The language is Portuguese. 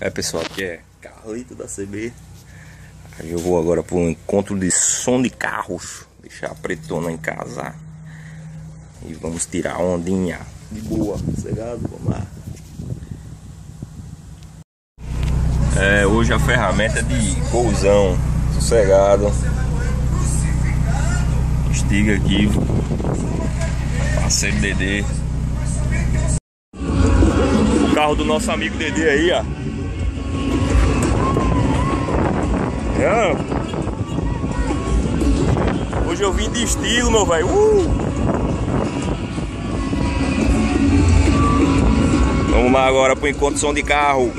É pessoal, aqui é Carlito da CB. Aí eu vou agora para um encontro de som de carros. Deixar a pretona em casa. E vamos tirar a ondinha de boa, sossegado, vamos lá. Hoje a ferramenta é de golzão, sossegado. Estiga aqui, parceiro Dedê. O carro do nosso amigo Dedê aí, ó. Hoje eu vim de estilo, meu velho. Vamos lá agora pro encontro de som de carro.